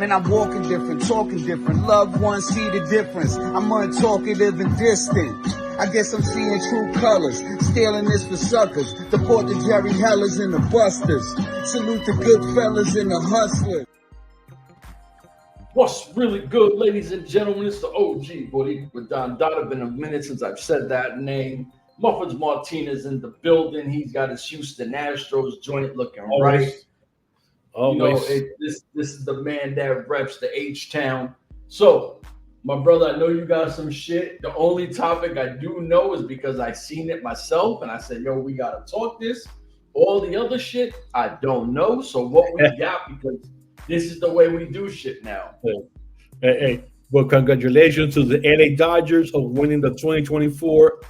And I'm walking different, talking different. Loved ones see the difference. I'm untalkative and distant. I guess I'm seeing true colors. Stealing this for suckers. Deport the Jerry Hellers and the Busters. Salute the good fellas and the hustlers. What's really good, ladies and gentlemen? It's the OG buddy with Don Dada. Been a minute since I've said that name. Muffins Martinez in the building. He's got his Houston Astros joint looking right. Always. You know, this is the man that reps the H-Town. So, my brother, I know you got some shit. The only topic I do know is because I seen it myself, and I said, yo, we got to talk this. All the other shit, I don't know. So, what we got, because this is the way we do shit now. Hey. Well, congratulations to the LA Dodgers of winning the 2024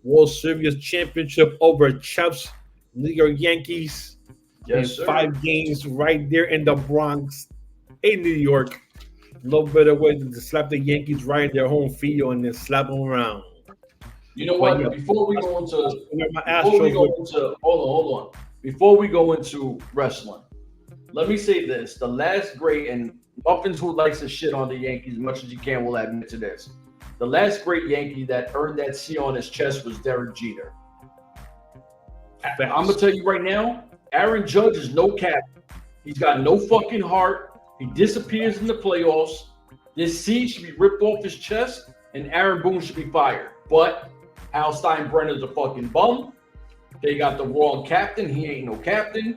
World Series championship over champs New York Yankees. Yes, in 5 games right there in the Bronx, in New York. No better way than to slap the Yankees right in their home field and then slap them around. You know what? Before we go into hold on. Before we go into wrestling, let me say this: the last great, and Muffins who likes to shit on the Yankees as much as you can will admit to this. The last great Yankee that earned that C on his chest was Derek Jeter. I'm gonna tell you right now. Aaron Judge is no captain. He's got no fucking heart. He disappears in the playoffs. This C should be ripped off his chest, and Aaron Boone should be fired. But Hal Steinbrenner's a fucking bum. They got the wrong captain. He ain't no captain.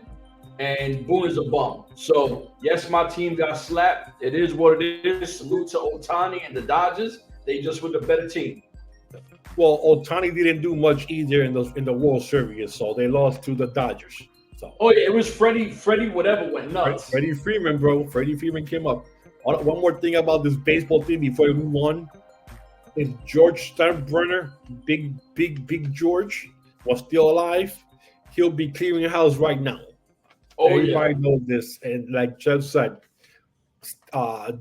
And Boone is a bum. So, yes, my team got slapped. It is what it is. Salute to Ohtani and the Dodgers. They just were the better team. Well, Ohtani didn't do much either in the World Series, so they lost to the Dodgers. So. Oh, yeah, it was Freddie whatever went nuts. Freddie Freeman, bro. Freddie Freeman came up. One more thing about this baseball thing before we move on is George Steinbrenner, big George, was still alive. He'll be clearing house right now. Oh, everybody knows this. And like Jeff said,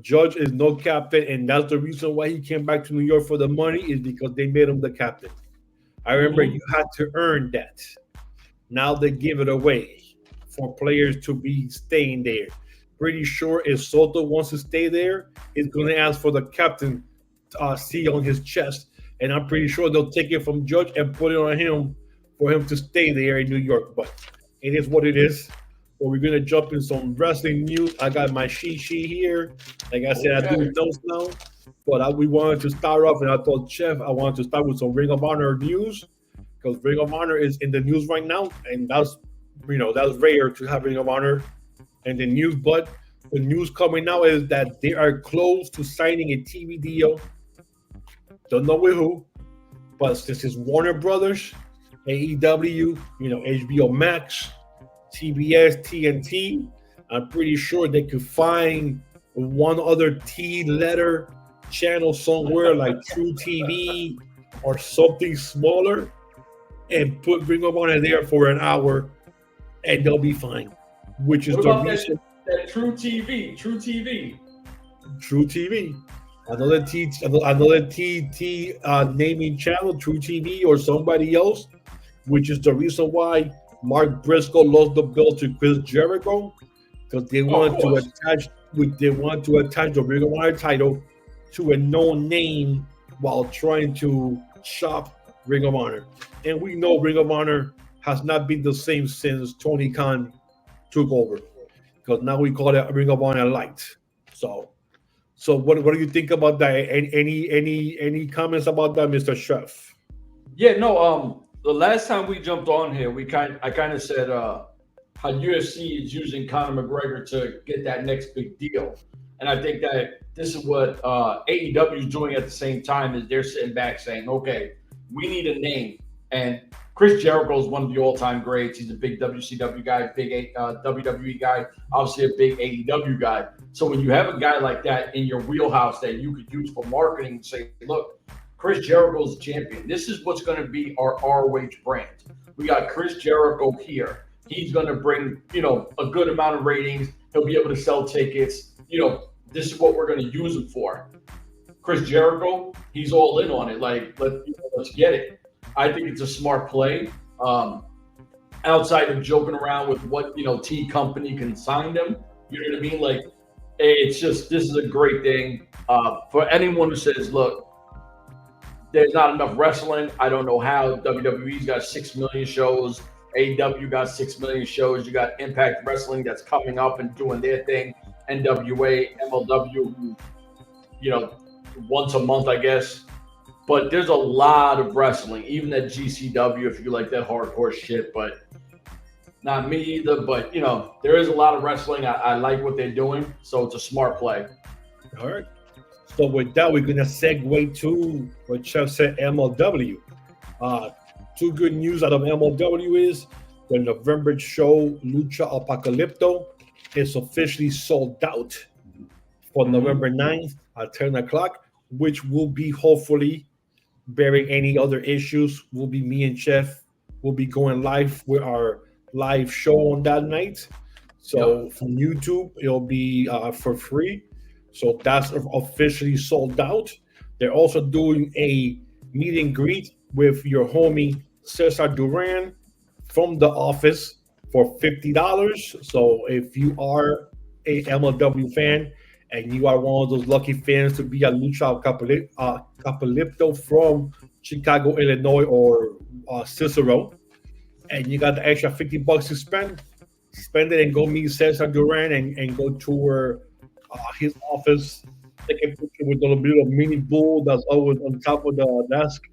Judge is no captain, and that's the reason why he came back to New York for the money is because they made him the captain. I remember you had to earn that. Now they give it away for players to be staying there. Pretty sure if Soto wants to stay there, he's going to ask for the captain C on his chest. And I'm pretty sure they'll take it from Judge and put it on him for him to stay there in New York. But it is what it is. But we're going to jump in some wrestling news. I got my sheet here. Like I said, I do notes now. But we wanted to start off, and I told Chef I wanted to start with some Ring of Honor news. Because Ring of Honor is in the news right now, and that's rare to have Ring of Honor in the news. But the news coming now is that they are close to signing a TV deal. Don't know with who, but this is Warner Brothers, AEW, HBO Max, TBS, TNT. I'm pretty sure they could find one other T letter channel somewhere like True TV or something smaller, and put Ring of Honor there for an hour, and they'll be fine. Which is the reason that True TV. Another TT naming channel, True TV or somebody else, which is the reason why Mark Briscoe lost the belt to Chris Jericho, because they want to attach the Ring of Honor title to a known name while trying to shop Ring of Honor. And we know Ring of Honor has not been the same since Tony Khan took over, because now we call it Ring of Honor Light. So what do you think about that? Any comments about that, Mr. Chef? Yeah, no. The last time we jumped on here, I kind of said how UFC is using Conor McGregor to get that next big deal, and I think that this is what AEW is doing at the same time. Is they're sitting back saying, okay, we need a name. And Chris Jericho is one of the all-time greats. He's a big WCW guy, big WWE guy, obviously a big AEW guy. So when you have a guy like that in your wheelhouse that you could use for marketing and say, look, Chris Jericho's champion. This is what's going to be our ROH brand. We got Chris Jericho here. He's going to bring, a good amount of ratings. He'll be able to sell tickets. This is what we're going to use him for. Chris Jericho, he's all in on it. Like, let's get it. I think it's a smart play. Outside of joking around with what, T company can sign them, you know what I mean? Like, It's just this is a great thing for anyone who says, "Look, there's not enough wrestling." I don't know how. WWE's got 6 million shows. AEW got 6 million shows. You got Impact Wrestling that's coming up and doing their thing. N.W.A, MLW, once a month, I guess. But there's a lot of wrestling, even at GCW if you like that hardcore shit. But not me either. But there is a lot of wrestling. I like what they're doing, so it's a smart play. All right. So with that, we're gonna segue to what Chef said. MLW. Two good news out of MLW is the November show Lucha Apocalypto is officially sold out for November 9th at 10 o'clock, which will be hopefully, bearing any other issues, will be me and Chef will be going live with our live show on that night. So from YouTube, it'll be for free. So that's officially sold out. They're also doing a meet and greet with your homie Cesar Duran from the office for $50. So if you are a MLW fan and you are one of those lucky fans to be a Lucha Apocalypto from Chicago, Illinois, or Cicero, and you got the extra $50 to spend it and go meet Cesar Duran and go tour his office, take a picture with the little mini bull that's always on top of the desk.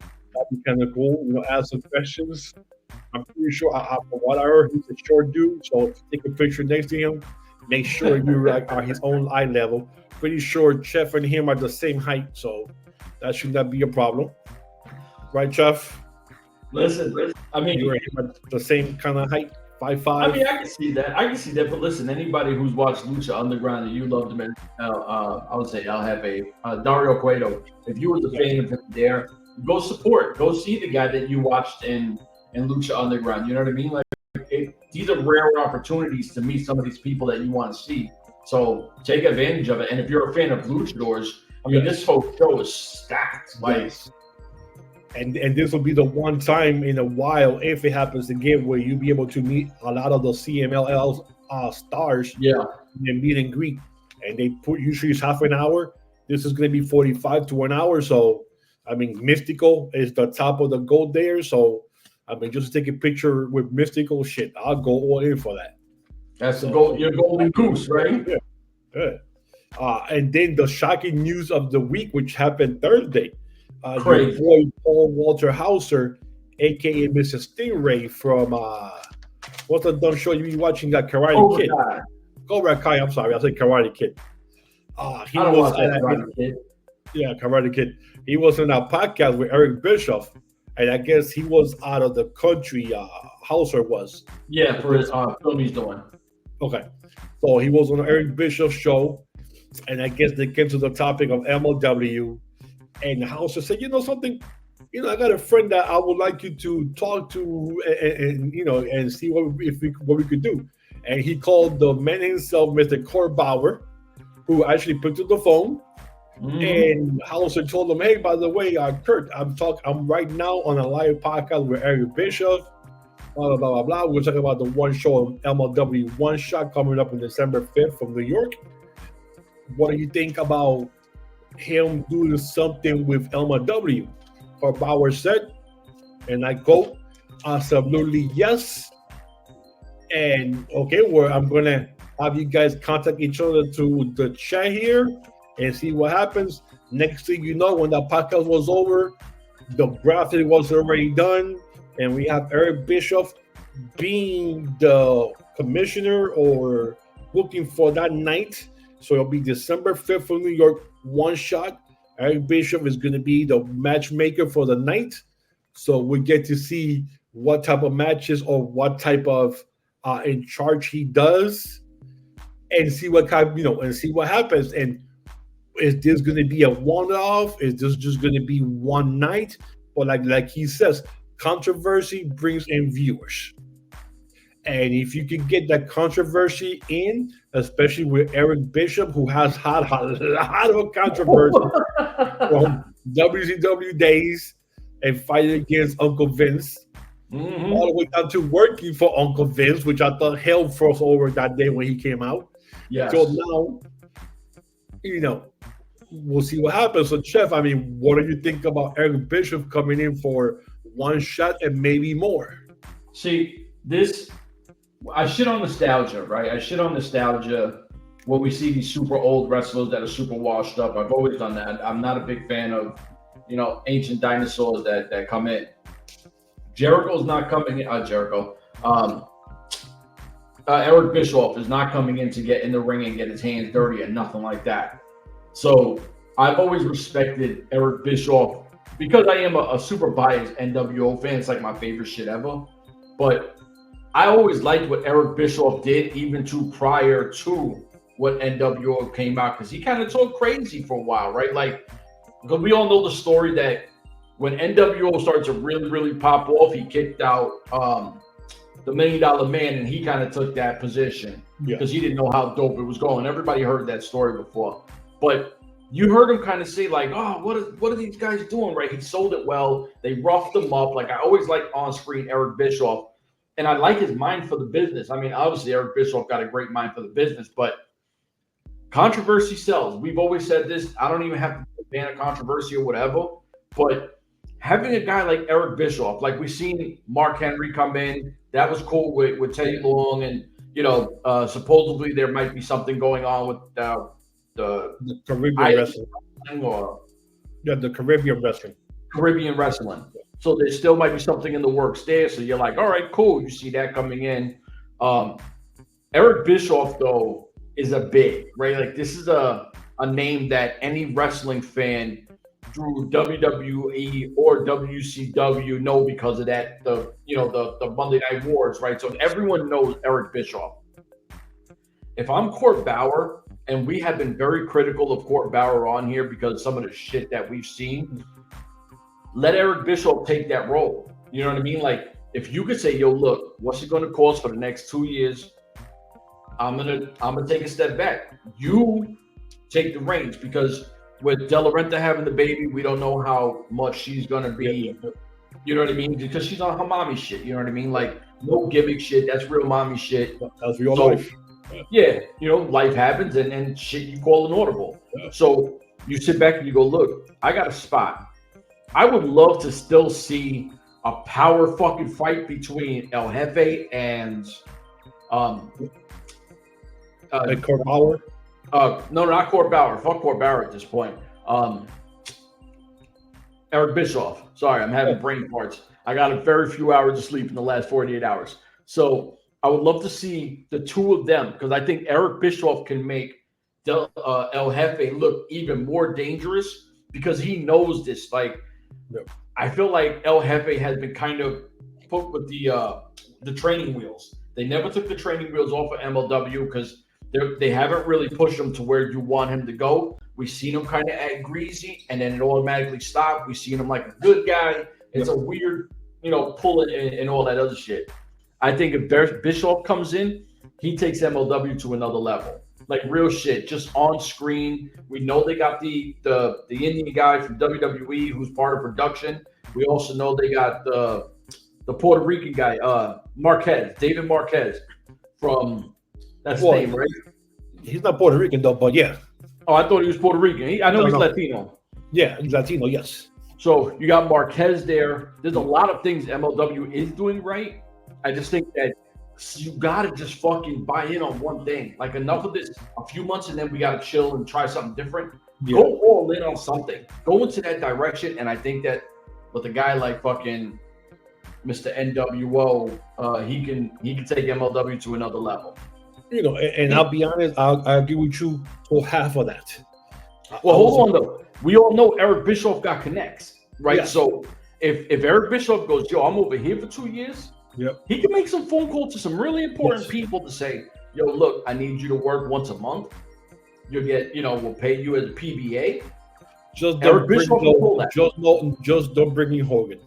That'd be kind of cool. Ask some questions. I'm pretty sure, from what I heard, he's a short dude. So take a picture next to him. Make sure you are his own eye level. Pretty sure Chef and him are the same height, so that should not be a problem. Right, Chef? Listen. I mean, you're the same kind of height, 5'5". I mean, I can see that. But listen, anybody who's watched Lucha Underground and you loved him, I would say I'll have a Dario Cueto. If you was a fan of him there, go support. Go see the guy that you watched in Lucha Underground. You know what I mean? Like, these are rare opportunities to meet some of these people that you want to see. So take advantage of it. And if you're a fan of luchadors, I mean, this whole show is stacked. And this will be the one time in a while, if it happens again, where you'll be able to meet a lot of the CMLL stars. Yeah. And meet and greet. And they put usually it's half an hour. This is going to be 45 to an hour. So, I mean, Mystical is the top of the gold there. So, I mean, just take a picture with Mystical shit. I'll go all in for that. That's your golden goose, right? Yeah. Good. And then the shocking news of the week, which happened Thursday. Your boy Paul Walter Hauser, aka Mr. Stingray from what's the dumb show you be watching? That Karate Kid. Cobra Kai. I'm sorry, I said Karate Kid. He was Karate Kid. Yeah, Karate Kid. He was in a podcast with Eric Bischoff, and I guess he was out of the country. Hauser was. Yeah, for his film he's doing. Okay, so he was on Eric Bischoff's show, and I guess they came to the topic of MLW. And Hauser said, something, I got a friend that I would like you to talk to and see what we could do. And he called the man himself, Mr. Kurt Bauer, who actually picked up the phone. And Hauser told him, hey, by the way, Kurt, I'm right now on a live podcast with Eric Bischoff, blah, blah, blah, blah. We're talking about the one show, MLW One Shot, coming up on December 5th from New York. What do you think about him doing something with MLW? Kurt Bauer said, and I quote, absolutely yes. And okay, I'm gonna have you guys contact each other to the chat here and see what happens. Next thing you know, when the podcast was over, the graphic was already done, and we have Eric Bischoff being the commissioner or booking for that night. So it'll be December 5th from New York, One Shot. Eric Bischoff is going to be the matchmaker for the night. So we get to see what type of matches or what type of in charge he does, and see what kind, and see what happens. And is this going to be a one-off? Is this just going to be one night? Or like he says, controversy brings in viewers. And if you can get that controversy in, especially with Eric Bischoff, who has had a lot of controversy from WCW days and fighting against Uncle Vince, all the way down to working for Uncle Vince, which I thought hell froze over that day when he came out. Yes. So now we'll see what happens. So, Chef, I mean, what do you think about Eric Bischoff coming in for one shot and maybe more? See, I shit on nostalgia, right? I shit on nostalgia when we see these super old wrestlers that are super washed up. I've always done that. I'm not a big fan of, ancient dinosaurs that come in. Jericho's not coming in. Eric Bischoff is not coming in to get in the ring and get his hands dirty and nothing like that. So I've always respected Eric Bischoff because I am a super biased N.W.A fan. It's like my favorite shit ever. But I always liked what Eric Bischoff did, even prior to what N.W.A came out, because he kind of talked crazy for a while, right? Like, because we all know the story that when N.W.A started to really, really pop off, he kicked out the $1 Million Man, and he kind of took that position because he didn't know how dope it was going. Everybody heard that story before, but you heard him kind of say like, "Oh, what are these guys doing?" Right? He sold it well. They roughed him up. Like I always liked on-screen Eric Bischoff, and I like his mind for the business. I mean, obviously Eric Bischoff got a great mind for the business, but controversy sells. We've always said this. I don't even have to ban a controversy or whatever, but having a guy like Eric Bischoff, like we've seen Mark Henry come in, that was cool with Teddy Long, and supposedly there might be something going on with the Caribbean wrestling. The Caribbean wrestling. Caribbean wrestling. So there still might be something in the works there. So you're like, all right, cool. You see that coming in. Eric Bischoff, though, is a big, right? Like this is a name that any wrestling fan through WWE or WCW know because of that, the Monday Night Wars, right? So everyone knows Eric Bischoff. If I'm Court Bauer, and we have been very critical of Court Bauer on here because some of the shit that we've seen, let Eric Bischoff take that role. You know what I mean? Like if you could say, yo, look, what's it going to cost for the next 2 years? I'm gonna take a step back. You take the reins, because with De La Renta having the baby, we don't know how much she's gonna be. You know what I mean? Because she's on her mommy shit. You know what I mean? Like no gimmick shit. That's real mommy shit. That's real life. Yeah, life happens, and shit you call an audible. Yeah. So you sit back and you go, look, I got a spot. I would love to still see a power fucking fight between El Jefe and Court Bauer. No, not Court Bauer. Fuck Court Bauer at this point. Eric Bischoff. Sorry, I'm having brain farts. I got a very few hours of sleep in the last 48 hours. So I would love to see the two of them, because I think Eric Bischoff can make El Jefe look even more dangerous because he knows this. Like, I feel like El Jefe has been kind of put with the training wheels. They never took the training wheels off of MLW because they haven't really pushed him to where you want him to go. We've seen him kind of act greasy, and then it automatically stopped. We've seen him like a good guy. It's a weird, pulling and all that other shit. I think if Bischoff comes in, he takes MLW to another level. Like real shit, just on screen. We know they got the Indian guy from WWE who's part of production. We also know they got the Puerto Rican guy, David Marquez from, that's his name, right? He's not Puerto Rican though, but yeah. Oh, I thought he was Puerto Rican. I know he's Latino. Yeah, he's Latino, yes. So you got Marquez there. There's a lot of things MLW is doing right. I just think that you gotta just fucking buy in on one thing. Like enough of this, a few months, and then we gotta chill and try something different. Yeah. Go all in on something. Go into that direction, and I think that with a guy like fucking Mr. N.W.A, he can take MLW to another level. And I'll be honest, I'll agree with you for half of that. Well, hold on though. We all know Eric Bischoff got connects, right? Yeah. So if Eric Bischoff goes, yo, I'm over here for 2 years, he can make some phone calls to some really important people to say, yo, look, I need you to work once a month. You'll get, we'll pay you as a PBA. Just don't bring in Hogan.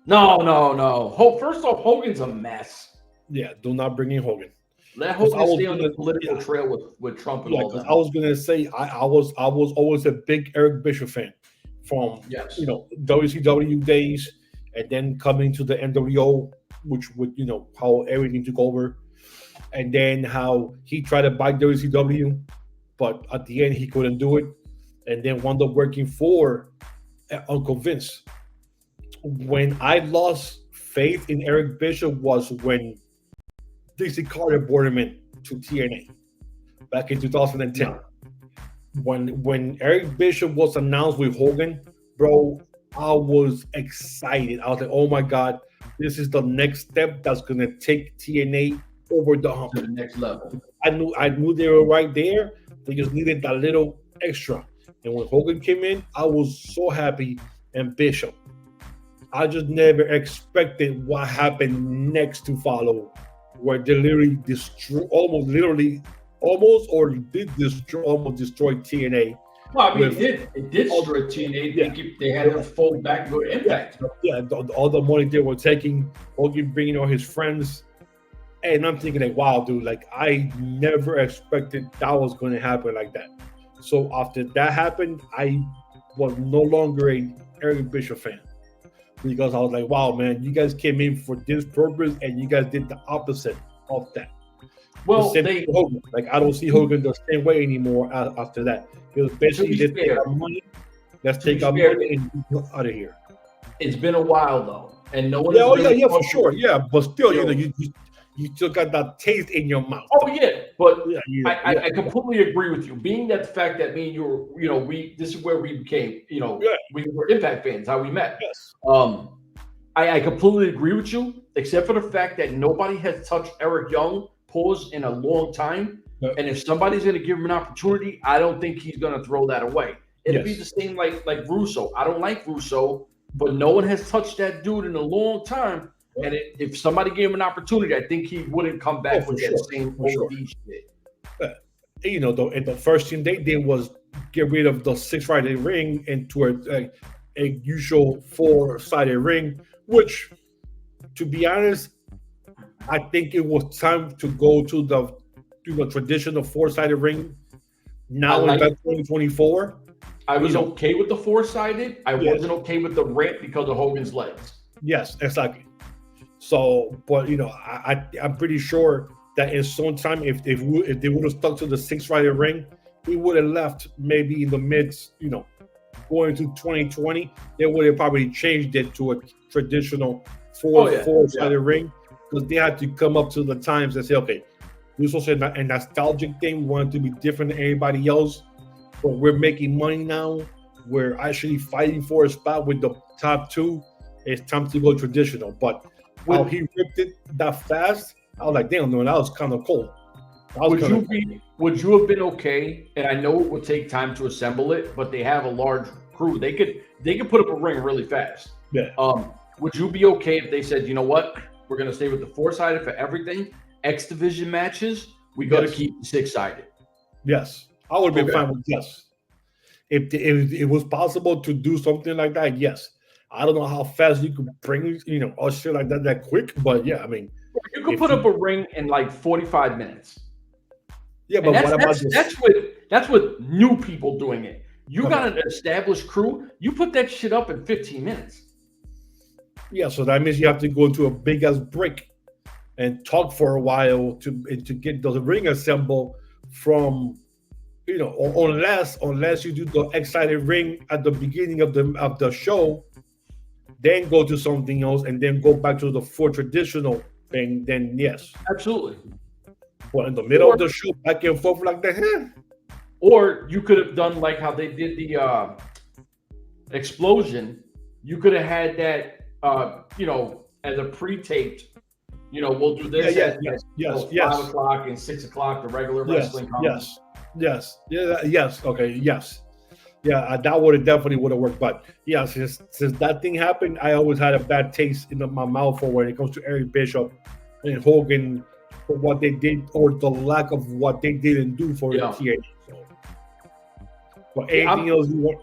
No. First off, Hogan's a mess. Yeah, do not bring in Hogan. Let Hogan stay on the political trail with Trump and all that. I was gonna say I was always a big Eric Bischoff fan from WCW days, and then coming to the NWO, which would how everything took over, and then how he tried to buy WCW, but at the end he couldn't do it, and then wound up working for Uncle Vince. When I lost faith in Eric Bishop was when Dixie Carter brought him in to TNA back in 2010. Yeah. When Eric Bishop was announced with Hogan, bro, I was excited. I was like, oh my God, this is the next step that's going to take TNA over the hump. To the next level. I knew they were right there. They just needed that little extra. And when Hogan came in, I was so happy. And Bishop, I just never expected what happened next to follow, where they literally almost destroyed TNA. Well, I mean, it did destroy TNA. They had to fold back to Impact. Yeah, all the money they were taking, Hogan bringing all his friends. And I'm thinking, like, wow, dude, like, I never expected that was going to happen like that. So after that happened, I was no longer an Eric Bishop fan, because I was like, wow, man, you guys came in for this purpose and you guys did the opposite of that. Well, Hogan. Like, I don't see Hogan the same way anymore after that. It was basically, let's take our money, and get out of here. It's been a while, though. And no one for sure. Yeah, but still, you still got that taste in your mouth. Oh, yeah. But I completely agree with you. Being that the fact that me and you, this is where we became, we were Impact fans, how we met. Yes. I completely agree with you, except for the fact that nobody has touched Eric Young in a long time. Yep. And if somebody's going to give him an opportunity, I don't think he's going to throw that away. It'd be the same like Russo. I don't like Russo, but no one has touched that dude in a long time. And if somebody gave him an opportunity, I think he wouldn't come back with that same OD shit. And the first thing they did was get rid of the 6-sided ring into a usual 4-sided ring, which, to be honest, I think it was time to go to the traditional 4-sided ring now in 2024. I was okay with the 4-sided. I wasn't okay with the ramp because of Hogan's legs. Yes, exactly. So, but I'm pretty sure that in some time, if they would have stuck to the 6-sided ring, we would have left maybe in the midst, going to 2020. They would have probably changed it to a traditional 4-sided ring, because they had to come up to the times and say, okay, this was a nostalgic thing. We wanted to be different than anybody else, but we're making money now. We're actually fighting for a spot with the top two. It's time to go traditional. But when he ripped it that fast, I was like, damn, no, that was kind of cold. Would you have been okay? And I know it would take time to assemble it, but they have a large crew. They could put up a ring really fast. Yeah. Would you be okay if they said, you know what, we're going to stay with the 4-sided for everything? X division matches, we got to keep the 6-sided. Yes, I would have been fine with yes. If it was possible to do something like that, yes. I don't know how fast you could bring, or shit like that quick, but yeah, I mean, you could put up a ring in like 45 minutes. Yeah, but what about this? That's with new people doing it. You got an established crew. You put that shit up in 15 minutes. Yeah, so that means you have to go into a big ass break and talk for a while to get the ring assembled from, unless you do the excited ring at the beginning of the show, then go to something else and then go back to the 4 traditional thing, then yes. Absolutely. Well, in the middle of the show, back and forth like that. Or you could have done like how they did the explosion. You could have had that, as a pre-taped, we'll do this at 5 o'clock and 6 o'clock, the regular wrestling comes. Yes. Okay, yes. Yeah, that definitely would have worked. But yeah, since that thing happened, I always had a bad taste in my mouth for when it comes to Eric Bishop and Hogan, for what they did or the lack of what they didn't do for the TNA. So, but anything else you want?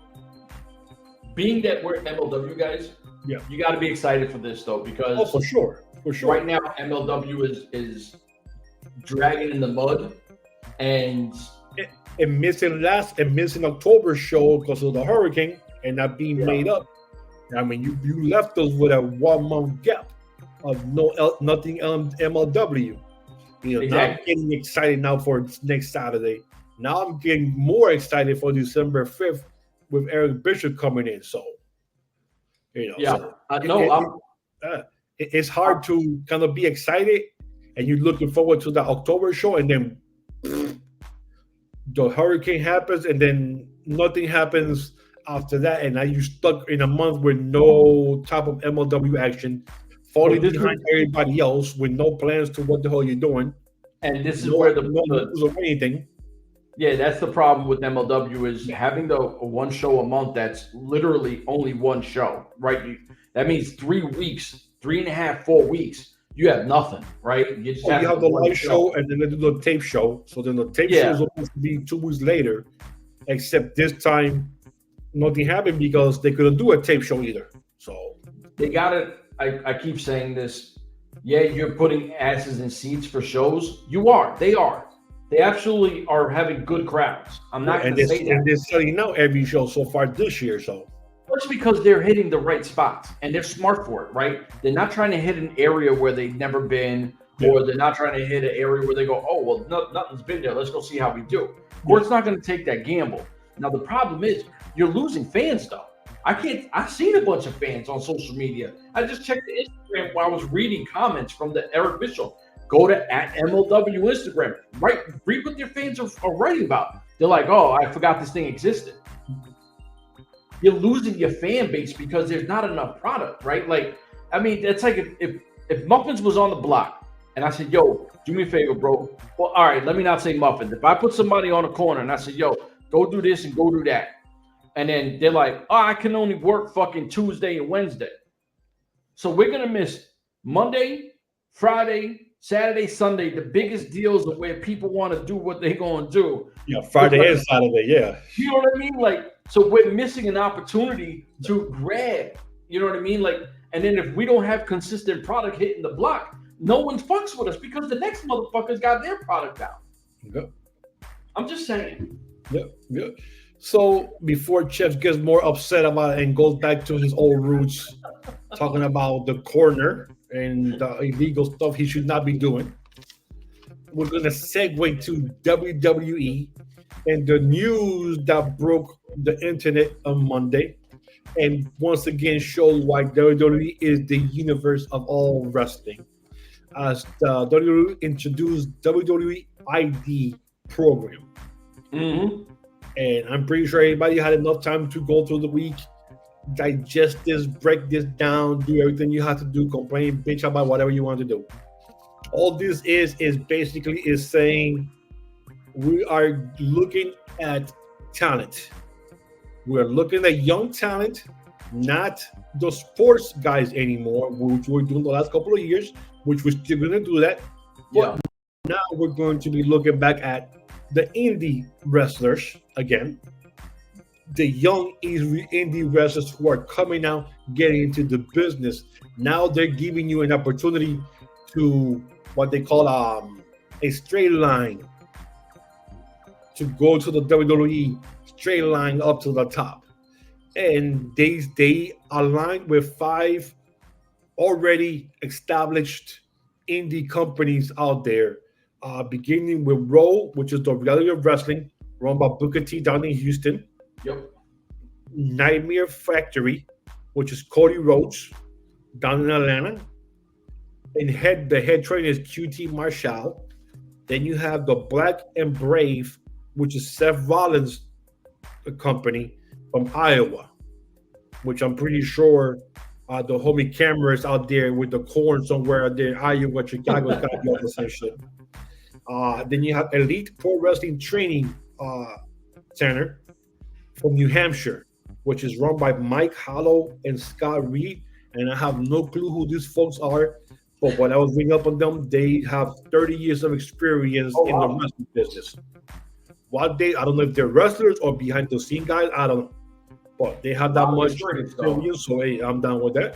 Being that we're MLW guys, you got to be excited for this though, because for sure. Right now, MLW is dragging in the mud, and missing October show because of the hurricane and not being made up. I mean, you left us with a 1 month gap of nothing MLW. Not getting excited now for next Saturday Now I'm getting more excited for December 5th with Eric Bishop coming in. So, Yeah. so it's hard to kind of be excited and you're looking forward to the October show, and then the hurricane happens, and then nothing happens after that, and now you're stuck in a month with no type of MLW action, falling behind everybody else with no plans to what the hell you're doing. And this is where no news of anything. Yeah, that's the problem with MLW is having the one show a month that's literally only one show, right? That means 3 weeks, 3.5, 4 weeks. You have nothing, right? You just have the live show, and then they do the tape show. So then the tape show is supposed to be 2 weeks later, except this time nothing happened because they couldn't do a tape show either. So they got it. I keep saying this. Yeah, you're putting asses in seats for shows. You are. They are. They absolutely are having good crowds. I'm not going to say that. And they're selling out every show so far this year. So that's because they're hitting the right spots and they're smart for it, right? They're not trying to hit an area where they've never been, or they're not trying to hit an area where they go, oh, well, nothing's been there. Let's go see how we do. Or it's not going to take that gamble. Now, the problem is you're losing fans, though. I've seen a bunch of fans on social media. I just checked the Instagram while I was reading comments from the Eric Bishop. Go to @MLW Instagram. Read what their fans are writing about. They're like, oh, I forgot this thing existed. You're losing your fan base because there's not enough product, right? Like, I mean, that's like if Muffins was on the block and I said, yo, do me a favor, bro. Well, all right, let me not say Muffins. If I put somebody on a corner and I said, yo, go do this and go do that. And then they're like, oh, I can only work fucking Tuesday and Wednesday. So we're going to miss Monday, Friday, Saturday, Sunday, the biggest deals of where people want to do what they're going to do. Yeah, Friday and Saturday, yeah. You know what I mean? Like, so we're missing an opportunity to grab, you know what I mean? Like, and then if we don't have consistent product hitting the block, no one fucks with us because the next motherfuckers got their product out. Yep. I'm just saying. Yep. So before Chef gets more upset about it and goes back to his old roots, talking about the corner and the illegal stuff he should not be doing, we're going to segue to WWE and the news that broke the internet on Monday, and once again shows why WWE is the universe of all wrestling, as the WWE introduced WWE ID program. Mm-hmm. And I'm pretty sure everybody had enough time to go through the week, digest this, break this down, do everything you have to do, complain, bitch about whatever you want to do. All this is basically saying we are looking at talent. We're looking at young talent, not the sports guys anymore, which we're doing the last couple of years, which we're still going to do that. But now we're going to be looking back at the indie wrestlers again, the young indie wrestlers who are coming out, getting into the business. Now they're giving you an opportunity to what they call a straight line, to go to the WWE, straight line up to the top. And they align with 5 already established indie companies out there. Beginning with Raw, which is the reality of wrestling, run by Booker T down in Houston. Yep. Nightmare Factory, which is Cody Rhodes down in Atlanta. And the head trainer is QT Marshall. Then you have the Black and Brave, which is Seth Rollins' company from Iowa, which I'm pretty sure the homie cameras out there with the corn somewhere there in Iowa, Chicago, got to be all the same shit. Then you have Elite Pro Wrestling Training Center from New Hampshire, which is run by Mike Hollow and Scott Reed. And I have no clue who these folks are, but when I was reading up on them, they have 30 years of experience in the wrestling business. I don't know if they're wrestlers or behind the scene guys, I don't know. But they have that much experience, so hey, I'm down with that.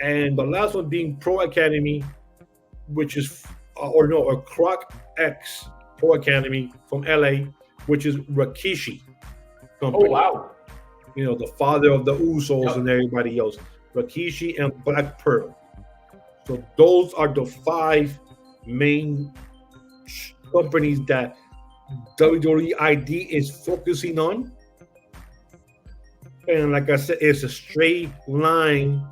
And the last one being Pro Academy, which is a Croc X Pro Academy from LA, which is Rikishi company. Oh wow! You know, the father of the Usos and everybody else. Rikishi and Black Pearl. So those are the 5 main companies that WWE ID is focusing on. And like I said, it's a straight line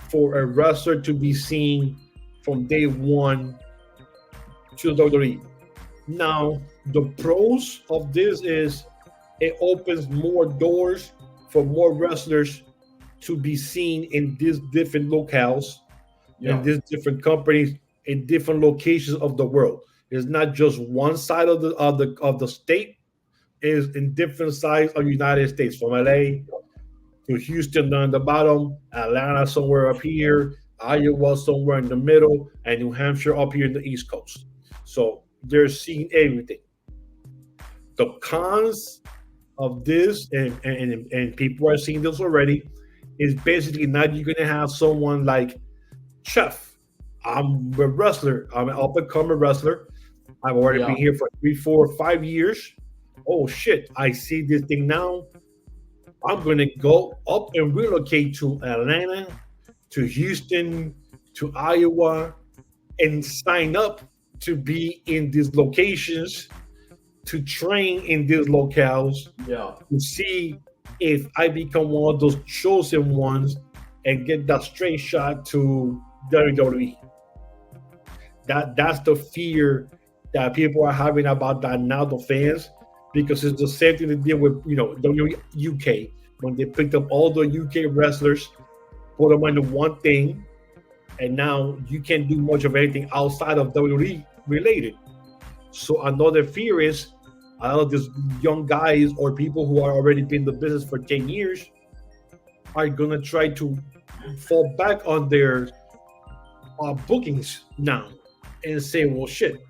for a wrestler to be seen from day one to WWE. Now, the pros of this is it opens more doors for more wrestlers to be seen in these different locales, in these different companies, in different locations of the world. It's not just one side of the state; it's in different sides of the United States, from LA to Houston down the bottom, Atlanta somewhere up here, Iowa somewhere in the middle, and New Hampshire up here in the East Coast. So they're seeing everything. The cons of this, and people are seeing this already, is basically now you're going to have someone like Chef. I'm a wrestler. I'm an up-and-coming wrestler. I've already been here for 3, 4, 5 years. Oh, shit. I see this thing now. I'm going to go up and relocate to Atlanta, to Houston, to Iowa, and sign up to be in these locations, to train in these locales, to see if I become one of those chosen ones and get that straight shot to WWE. That's the fear that people are having about that now, the fans, because it's the same thing they did with WWE UK when they picked up all the UK wrestlers, put them into one thing, and now you can't do much of anything outside of WWE related. So another fear is a lot of these young guys or people who are already been in the business for 10 years are going to try to fall back on their bookings now and say, well, shit,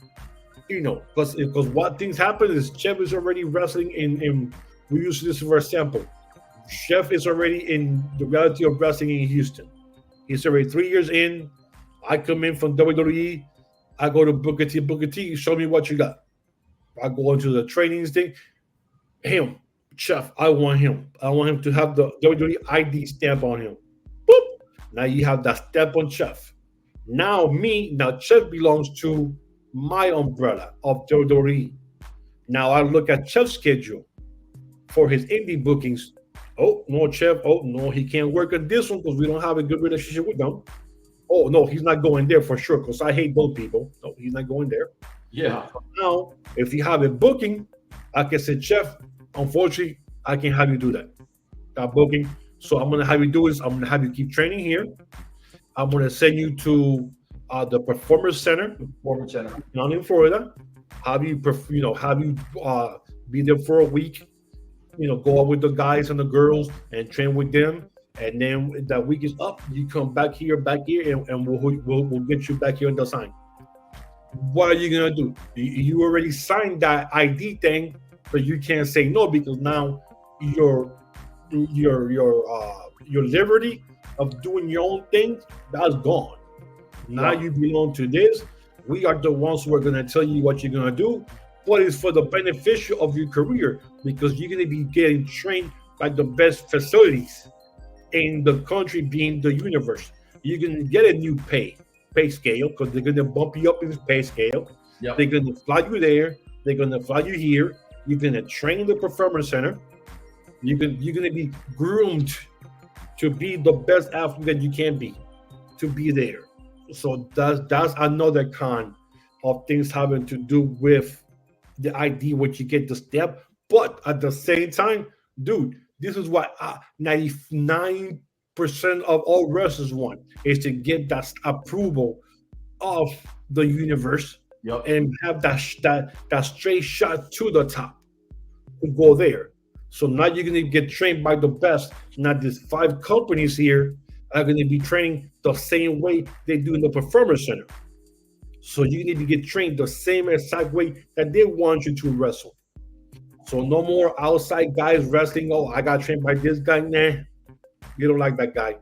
because what things happen is Chef is already wrestling in we use this for example. Chef is already in the reality of wrestling in Houston. He's already 3 years in. I come in from WWE. I go to Booker T, show me what you got. I go into the trainings thing. Him, Chef, I want him. I want him to have the WWE ID stamp on him. Boop. Now you have that stamp on Chef. Now Chef belongs to my umbrella of WWE. Now I look at Chef's schedule for his indie bookings. Oh, no, Chef. Oh, no, he can't work on this one because we don't have a good relationship with them. Oh, no, he's not going there for sure because I hate those people. No, he's not going there. Yeah. So now, if you have a booking, I can say, Chef, unfortunately, I can't have you do that booking. So I'm going to have you do is I'm going to have you keep training here. I'm going to send you to the Performance Center down in Florida. Have you be there for a week. Go out with the guys and the girls and train with them. And then that week is up, you come back here, and we'll get you back here on the sign. What are you gonna do? You already signed that ID thing, but you can't say no because now your liberty of doing your own thing, that's gone. Now you belong to this. We are the ones who are gonna tell you what you're gonna do, but it's for the beneficial of your career because you're gonna be getting trained by the best facilities in the country, being the universe. You're gonna get a new pay scale because they're gonna bump you up in the pay scale. Yep. They're gonna fly you there. They're gonna fly you here. You're gonna train in the Performance Center. You're gonna be groomed to be the best athlete that you can be, to be there. So that's another con of things having to do with the ID, what you get the step. But at the same time, dude, this is what 99% of all wrestlers want is to get that approval of the universe and have that straight shot to the top to go there. So now you're going to get trained by the best. Now these 5 companies here are going to be training the same way they do in the Performance Center. So you need to get trained the same exact way that they want you to wrestle. So no more outside guys wrestling. Oh, I got trained by this guy. Nah, you don't like that guy.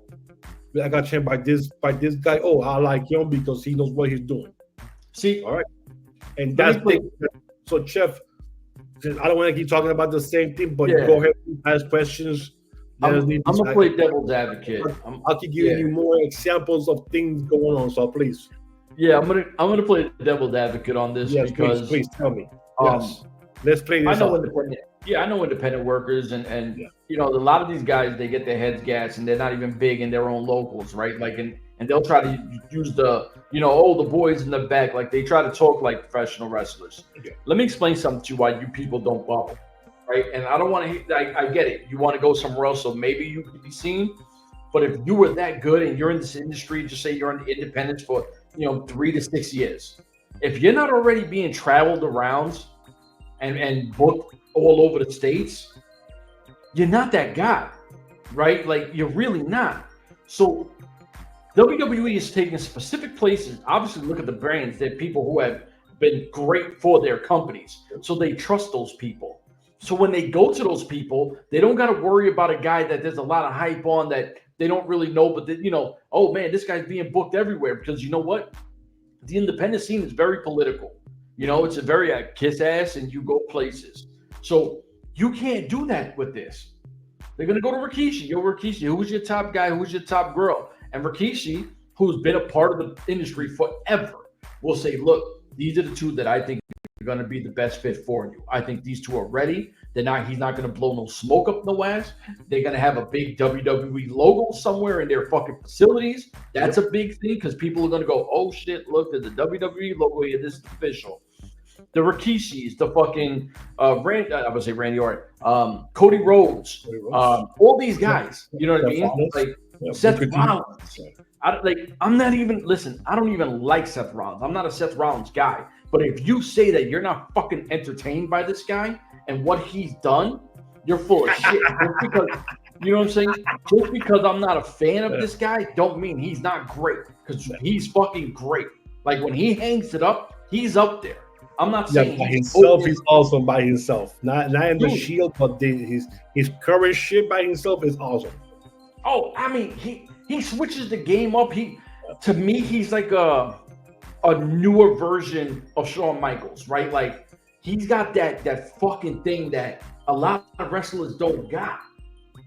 I got trained by this guy. Oh, I like him because he knows what he's doing. See, all right, and that's the. So, Chef, I don't want to keep talking about the same thing, but go ahead and ask questions. I'm gonna play devil's advocate. I'll keep giving you more examples of things going on. So please. Yeah, I'm gonna play devil's advocate on this because please tell me. Yes. Let's play this. I know independent. Yeah, I know independent workers, and you know, a lot of these guys, they get their heads gassed, and they're not even big in their own locals, right? Like, and they'll try to use the, you know, oh, the boys in the back, like they try to talk like professional wrestlers. Okay. Let me explain something to you why you people don't bubble, right? And I don't want to. I get it. You want to go somewhere else, so maybe you could be seen. But if you were that good and you're in this industry, just say you're in the independents for 3 to 6 years, if you're not already being traveled around and booked all over the states, you're not that guy, right? Like, you're really not. So WWE is taking specific places. Obviously, look at the brands. They're people who have been great for their companies, so they trust those people. So when they go to those people, they don't got to worry about a guy that there's a lot of hype on that they don't really know, but oh man, this guy's being booked everywhere, because you know what? The independent scene is very political. It's a very kiss ass and you go places. So you can't do that with this. They're going to go to Rikishi. Yo, Rikishi, who's your top guy? Who's your top girl? And Rikishi, who's been a part of the industry forever, will say, look, these are the two that I think are going to be the best fit for you. I think these two are ready. He's not going to blow no smoke up no ass. They're going to have a big WWE logo somewhere in their fucking facilities. That's a big thing, because people are going to go, oh shit, look, there's a WWE logo here. This is official. The Rikishis, the fucking I would say Randy Orton, Cody Rhodes, all these guys. You know what I mean? Like Seth Rollins. I don't even like Seth Rollins. I'm not a Seth Rollins guy. But if you say that you're not fucking entertained by this guy and what he's done, you're full of shit. Just because, you know what I'm saying? Just because I'm not a fan of this guy, don't mean he's not great. Because he's fucking great. Like, when he hangs it up, he's up there. I'm not saying by himself. He's awesome by himself. Not in the Shield, but his current shit by himself is awesome. Oh, I mean, he switches the game up. To me, he's like a newer version of Shawn Michaels, right? Like, he's got that fucking thing that a lot of wrestlers don't got.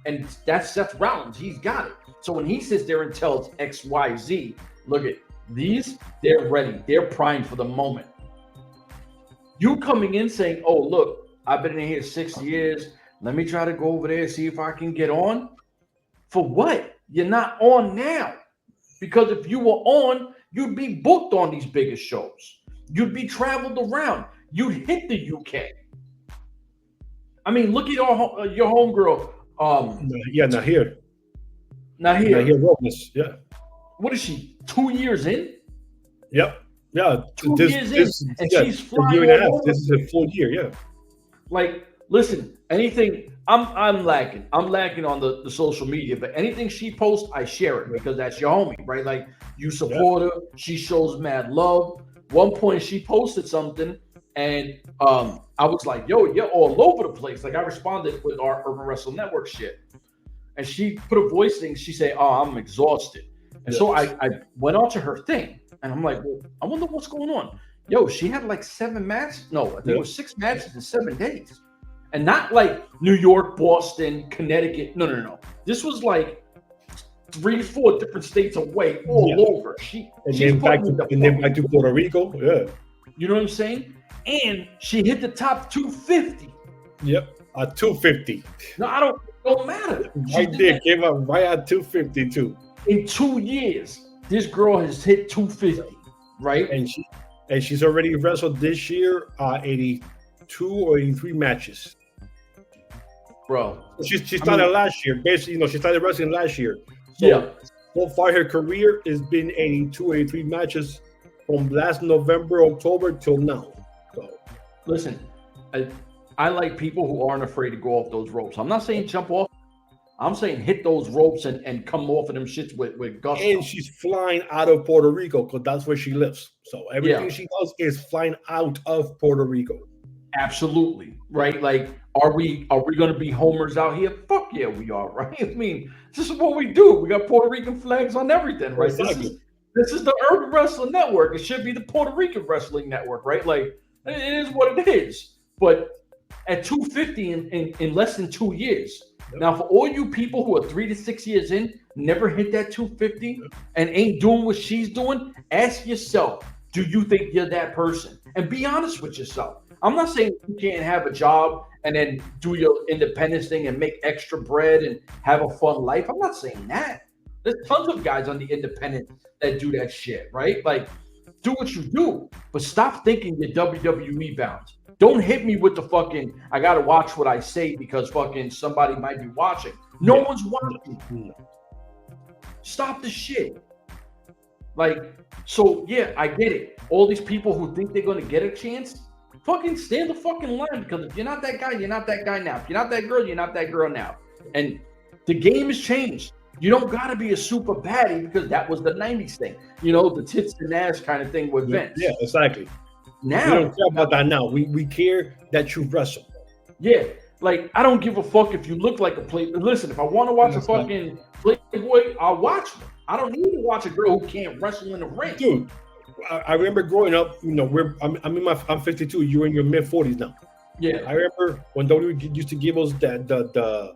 And that's Seth Rollins. He's got it. So when he sits there and tells XYZ, look at these, they're ready. They're primed for the moment. You coming in saying, oh, look, I've been in here 6 years. Let me try to go over there and see if I can get on. For what? You're not on now. Because if you were on, you'd be booked on these biggest shows. You'd be traveled around. You'd hit the UK. I mean, look at your homegirl. Not here. Rodney. Yeah. What is she? 2 years in? Yep. Yeah. 2 years in, and she's flying. A year and a half. This is a full year. Yeah. Like, listen, anything. I'm lacking. I'm lacking on the social media, but anything she posts, I share it, because that's your homie, right? Like, you support her. She shows mad love. One point she posted something, and I was like, yo, you're all over the place. Like, I responded with our Urban Wrestle Network shit, and she put a voice thing. She said, oh, I'm exhausted. And so I went on to her thing, and I'm like, well, I wonder what's going on. Yo, she had like 7 matches. No, I think it was 6 matches in 7 days. And not like New York, Boston, Connecticut. No. This was like 3-4 different states away, all over. Then back to Puerto Rico. Yeah. You know what I'm saying? And she hit the top 250. Yep. 250. No, I don't matter. Right there, came up right at 250 too. In 2 years, this girl has hit 250, right? And she's already wrestled this year 82 or 83 matches. Bro, she started last year. Basically, she started wrestling last year. So far, her career has been 82, 83 matches from last November, October till now. So, listen, I like people who aren't afraid to go off those ropes. I'm not saying jump off. I'm saying hit those ropes and come off of them shits with gusto. And she's flying out of Puerto Rico, because that's where she lives. So everything she does is flying out of Puerto Rico. Absolutely, right? Like, are we going to be homers out here? Fuck yeah, we are, right? I mean, this is what we do. We got Puerto Rican flags on everything, right? Exactly. This is the Urban Wrestling Network. It should be the Puerto Rican Wrestling Network, right? Like, it is what it is. But at 250 in less than 2 years. Now, for all you people who are 3 to 6 years in, never hit that 250 and ain't doing what she's doing, ask yourself, do you think you're that person? And be honest with yourself. I'm not saying you can't have a job and then do your independence thing and make extra bread and have a fun life. I'm not saying that. There's tons of guys on the independent that do that shit, right? Like, do what you do, but stop thinking you're WWE bound. Don't hit me with the fucking, I got to watch what I say because fucking somebody might be watching. No one's watching. Stop the shit. Like, so yeah, I get it. All these people who think they're going to get a chance, fucking stand the fucking line, because if you're not that guy, you're not that guy now. If you're not that girl, you're not that girl now. And the game has changed. You don't got to be a super baddie because that was the 90s thing. You know, the tits and ass kind of thing with Vince. Yeah, exactly. Now, we don't care about that now. We care that you wrestle. Yeah. Like, I don't give a fuck if you look like a Playboy. Listen, if I want to watch a fucking Playboy, I'll watch them. I don't need to watch a girl who can't wrestle in the ring. Dude, I remember growing up, you know, I'm 52. You're in your mid-40s now. Yeah. I remember when WWE used to give us the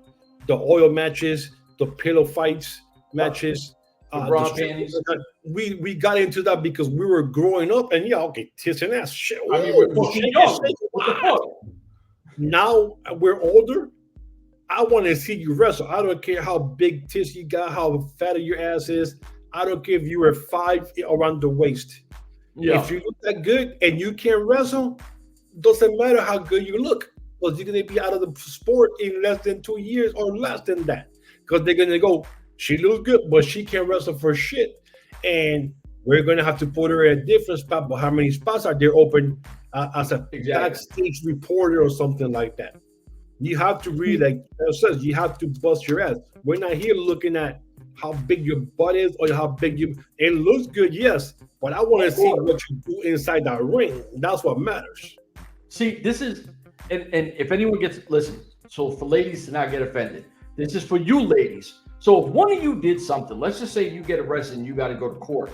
oil matches, the pillow fights matches. Bra panties. We got into that because we were growing up, and okay, tits and ass. Shit. I mean, we're fucking young. What the fuck? Now we're older. I want to see you wrestle. I don't care how big tits you got, how fat your ass is. I don't care if you were 5 around the waist. Yeah. If you look that good and you can't wrestle, doesn't matter how good you look, because you're going to be out of the sport in less than 2 years or less than that. Because they're going to go, she looks good, but she can't wrestle for shit. And we're going to have to put her in a different spot. But how many spots are there open as a backstage reporter or something like that? You have to really, like it says, you have to bust your ass. We're not here looking at how big your butt is or how big you. It looks good, yes, but I want to see what you do inside that ring. That's what matters. See, this is, and if anyone listen, so for ladies to not get offended, this is for you ladies. So if one of you did something, let's just say you get arrested and you got to go to court.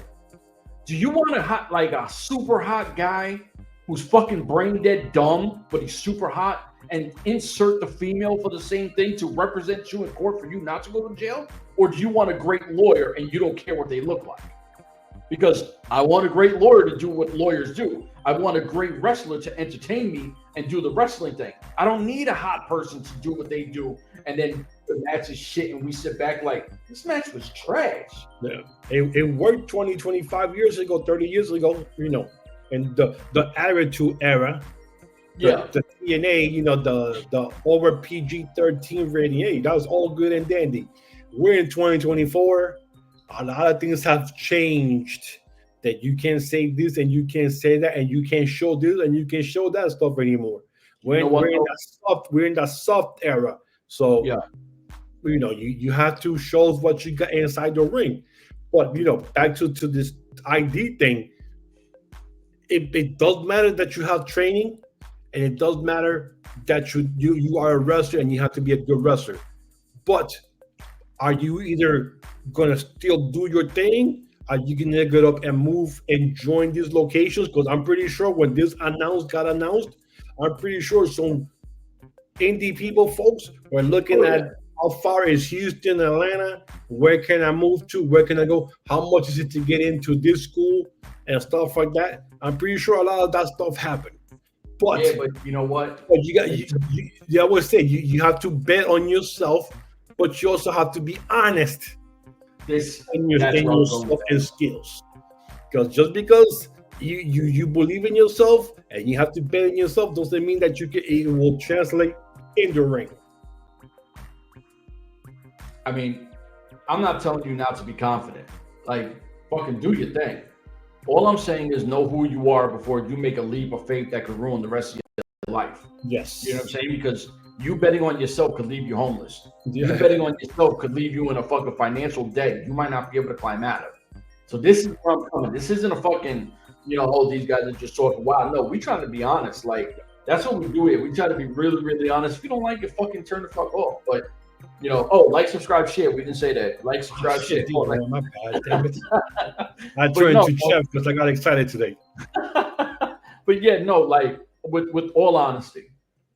Do you want a super hot guy who's fucking brain dead dumb, but he's super hot, and insert the female for the same thing to represent you in court for you not to go to jail? Or do you want a great lawyer and you don't care what they look like? Because I want a great lawyer to do what lawyers do. I want a great wrestler to entertain me and do the wrestling thing. I don't need a hot person to do what they do, and then the match is shit and we sit back like, this match was trash. Yeah, it worked 20, 25 years ago, 30 years ago, you know, in the Attitude era. The TNA, you know, the over PG-13 rating, hey, that was all good and dandy. We're in 2024. A lot of things have changed, that you can't say this and you can't say that and you can't show this and you can't show that stuff anymore. We're in that soft era. So, you know, you have to show us what you got inside the ring. But, you know, back to this ID thing, it does matter that you have training. And it does matter that you are a wrestler and you have to be a good wrestler. But are you either going to still do your thing? Are you going to get up and move and join these locations? Because I'm pretty sure when this got announced, I'm pretty sure some indie folks were looking at how far is Houston, Atlanta? Where can I move to? Where can I go? How much is it to get into this school and stuff like that? I'm pretty sure a lot of that stuff happened. But you know what? But you always say you have to bet on yourself, but you also have to be honest in yourself and skills. Because just because you believe in yourself and you have to bet on yourself doesn't mean that it will translate in the ring. I mean, I'm not telling you not to be confident. Like, fucking do your thing. All I'm saying is know who you are before you make a leap of faith that could ruin the rest of your life. Yes. You know what I'm saying? Because you betting on yourself could leave you homeless. You betting on yourself could leave you in a fucking financial debt you might not be able to climb out of. So this is where I'm coming. This isn't a fucking, you know, oh, these guys are just talking wild. No, we trying to be honest. Like, that's what we do here. We try to be really, really honest. If you don't like it, fucking turn the fuck off. But, you know, like, subscribe, share. We didn't say that. Like, subscribe, share. My bad, damn it. I turned to Chef because I got excited today. But yeah, no, like, with all honesty,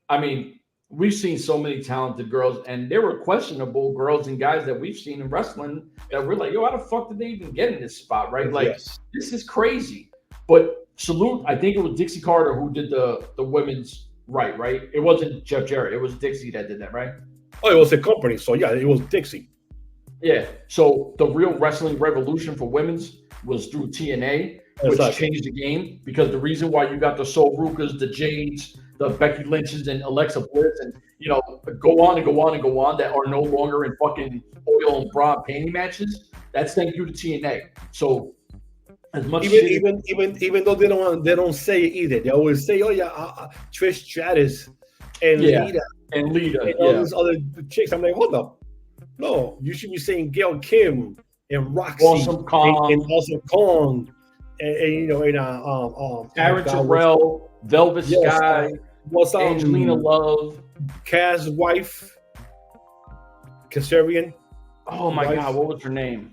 I mean, we've seen so many talented girls, and there were questionable girls and guys that we've seen in wrestling that we're like, yo, how the fuck did they even get in this spot, right? Like, This is crazy. But salute. I think it was Dixie Carter who did the women's right. It wasn't Jeff Jarrett. It was Dixie that did that, right? Oh, it was a company. So yeah, it was Dixie. Yeah. So the real wrestling revolution for women's was through TNA, which changed the game, because the reason why you got the Sol Rukas, the Jades, the Becky Lynches, and Alexa Bliss, and go on that are no longer in fucking oil and bra panty matches. That's thank you to TNA. So as much even though they don't say it either, they always say, "Oh yeah, Trish Stratus and Lita and all these other chicks." I'm like, hold up, no, you should be saying Gail Kim and Roxy Awesome Kong. and Awesome Kong and Taryn Terrell, Velvet Sky, Angelina Love, Kaz's wife, Kazarian. Oh my God, what was her name?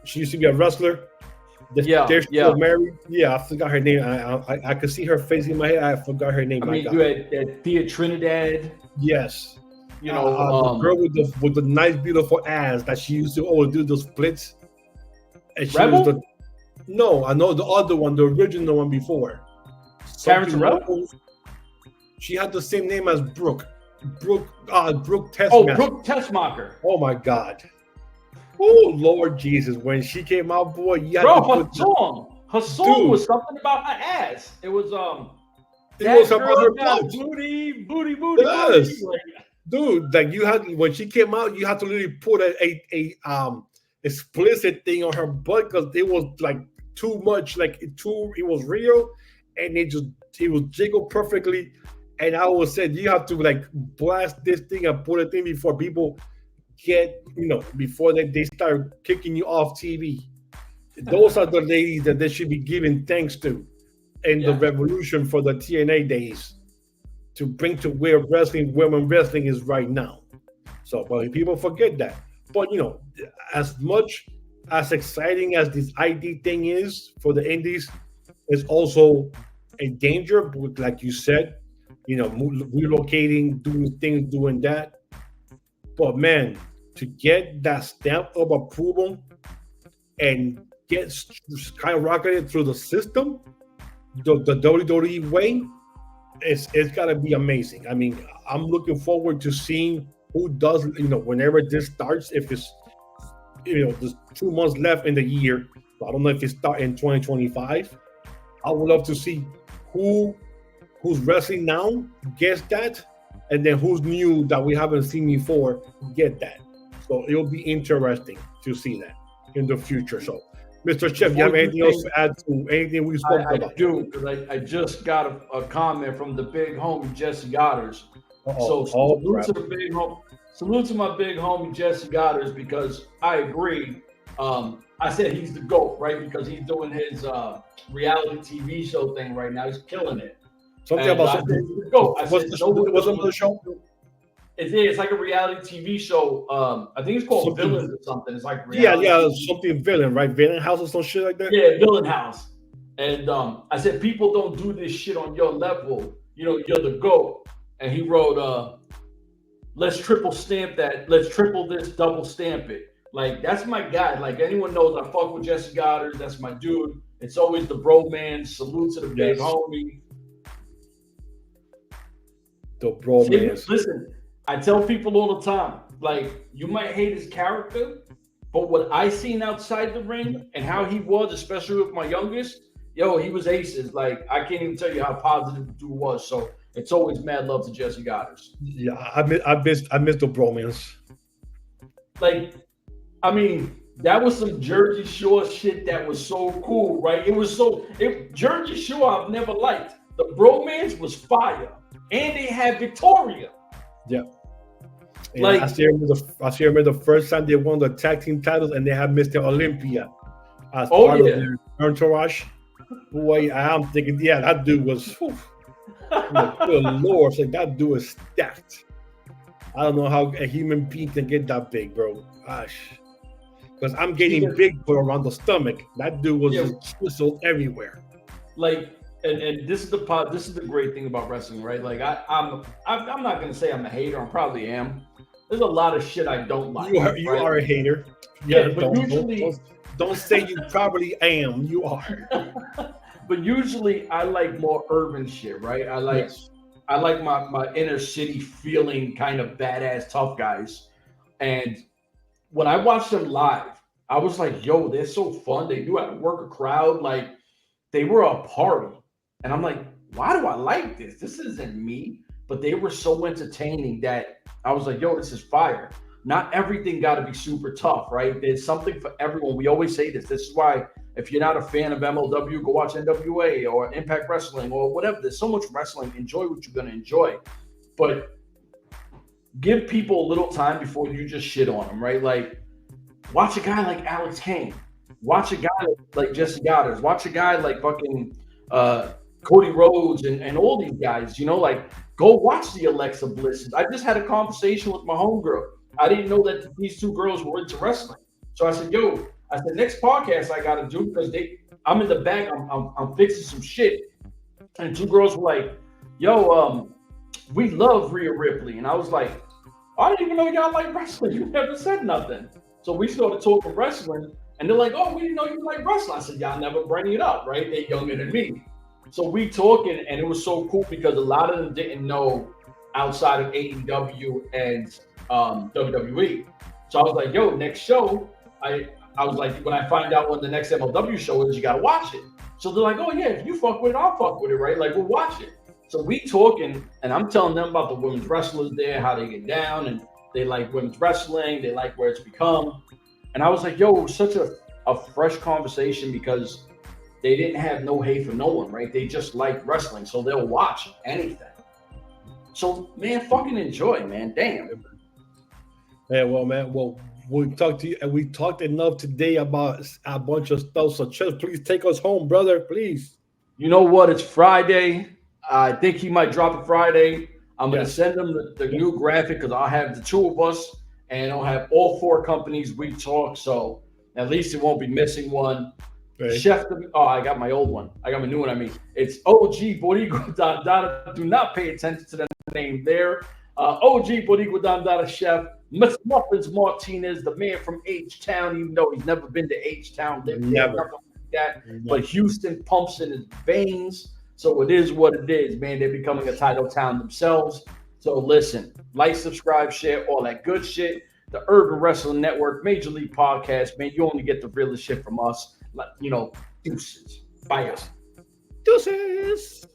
She used to be a wrestler. They're still married. Yeah, I forgot her name. I could see her face in my head. I forgot her name. I mean, you had Thea Trinidad. Yes. The girl with the nice, beautiful ass that she used to always do those splits. And she Rebel? was no, I know the other one, the original one before. Taryn Terrell? She had the same name as Brooke. Brooke Tessmacher. Oh, Brooke Tessmacher. Oh my God. Oh Lord Jesus! When she came out, boy, her song was something about her ass. It was it was about her butt. booty. Yes. Dude, like you had when she came out, you had to literally put a explicit thing on her butt because it was like too much, it was real, and it was jiggled perfectly. And I always said you have to like blast this thing and put a thing before people get, before they start kicking you off TV. Those are the ladies that they should be giving thanks to in the revolution for the TNA days to bring to where women wrestling is right now. So, but people forget that. But, as much as exciting as this ID thing is for the indies, it's also a danger, like you said, relocating, doing things, doing that. But man, to get that stamp of approval and get skyrocketed through the system, the WWE way, it's got to be amazing. I mean, I'm looking forward to seeing who does, whenever this starts, if it's, there's 2 months left in the year. So I don't know if it starts in 2025. I would love to see who's wrestling now gets that, and then who's new that we haven't seen before get that. So it'll be interesting to see that in the future. So, Mr. Chef, you have anything else to add to anything we spoke about? I do, because I just got a comment from the big homie Jesse Goddard's. So salute to my big homie Jesse Goddard's, because I agree. I said he's the GOAT, right? Because he's doing his reality TV show thing right now. He's killing it. Something about something. What's on the show? It's like a reality TV show. I think it's called Villains or something. It's like something villain, right? Villain House or some shit like that. Yeah, Villain House. And I said, people don't do this shit on your level. You're the GOAT. And he wrote, let's triple stamp that. Let's triple this, double stamp it. Like, that's my guy. Like, anyone knows I fuck with Jesse Goddard. That's my dude. It's always the bro man. Salute to the big homie. The bro man. Listen, I tell people all the time, like, you might hate his character, but what I seen outside the ring and how he was, especially with my youngest, he was aces. Like, I can't even tell you how positive the dude was. So it's always mad love to Jesse Goddard. Yeah, I miss the bromance. Like, I mean, that was some Jersey Shore shit that was so cool, right? Jersey Shore I've never liked. The bromance was fire, and they had Victoria. Yeah. Like, I still remember the first time they won the tag team titles, and they had Mr. Olympia as part of their entourage. Boy, I'm thinking, that dude was. Good Lord, like, that dude is stacked. I don't know how a human being can get that big, bro. Gosh, because I'm getting big, but around the stomach. That dude was just twisted everywhere. Like. And this is the great thing about wrestling, right? Like, I'm not gonna say I'm a hater. I probably am. There's a lot of shit I don't like. You are a hater. Yeah, but usually don't say you probably am. You are. but usually I like more urban shit, right? I like my inner city feeling kind of badass tough guys. And when I watched them live, I was like, yo, they're so fun. They knew how to work a crowd. Like they were a party. And I'm like, why do I like this? This isn't me. But they were so entertaining that I was like, yo, this is fire. Not everything got to be super tough, right? There's something for everyone. We always say this. This is why if you're not a fan of MLW, go watch N.W.A or Impact Wrestling or whatever. There's so much wrestling. Enjoy what you're going to enjoy. But give people a little time before you just shit on them, right? Like, watch a guy like Alex Kane. Watch a guy like Jesse Goddard. Watch a guy like fucking Cody Rhodes and all these guys, you know, like go watch the Alexa Blisses. I just had a conversation with my homegirl. I didn't know that these two girls were into wrestling. So I said, yo, next podcast I got to do because I'm in the back. I'm fixing some shit. And two girls were like, yo, we love Rhea Ripley. And I was like, I didn't even know y'all like wrestling. You never said nothing. So we started talking wrestling. And they're like, oh, we didn't know you like wrestling. I said, y'all never bring it up, right? They're younger than me. So we talking, and it was so cool because a lot of them didn't know outside of AEW and WWE. So I was like, yo, next show, I was like, when I find out when the next MLW show is, you got to watch it. So they're like, oh, yeah, if you fuck with it, I'll fuck with it, right? Like, we'll watch it. So we talking, and I'm telling them about the women's wrestlers there, how they get down, and they like women's wrestling. They like where it's become. And I was like, yo, it was such a fresh conversation because they didn't have no hate for no one, right? They just like wrestling, so they'll watch anything. So, man, fucking enjoy, man. Damn. Yeah, well, man, we talked to you, and we talked enough today about a bunch of stuff. So, Chess, please take us home, brother, please. You know what? It's Friday. I think he might drop it Friday. I'm going to send him the new graphic because I'll have the two of us, and I'll have all four companies we talk. So at least it won't be missing one. Right. Chef, I got my old one. I got my new one. I mean, it's OG Boricua Dandada. Do not pay attention to the name there. OG Boricua Dandada Chef. Miss Muffins Martinez, the man from H-Town, even though he's never been to H-Town, lived there, nothing like that. Never. But Houston pumps in his veins. So it is what it is, man. They're becoming a title town themselves. So listen, like, subscribe, share, all that good shit. The Urban Wrestling Network, Major League Podcast, man. You only get the realest shit from us. Like, you know, deuces. Bye, guys. Deuces.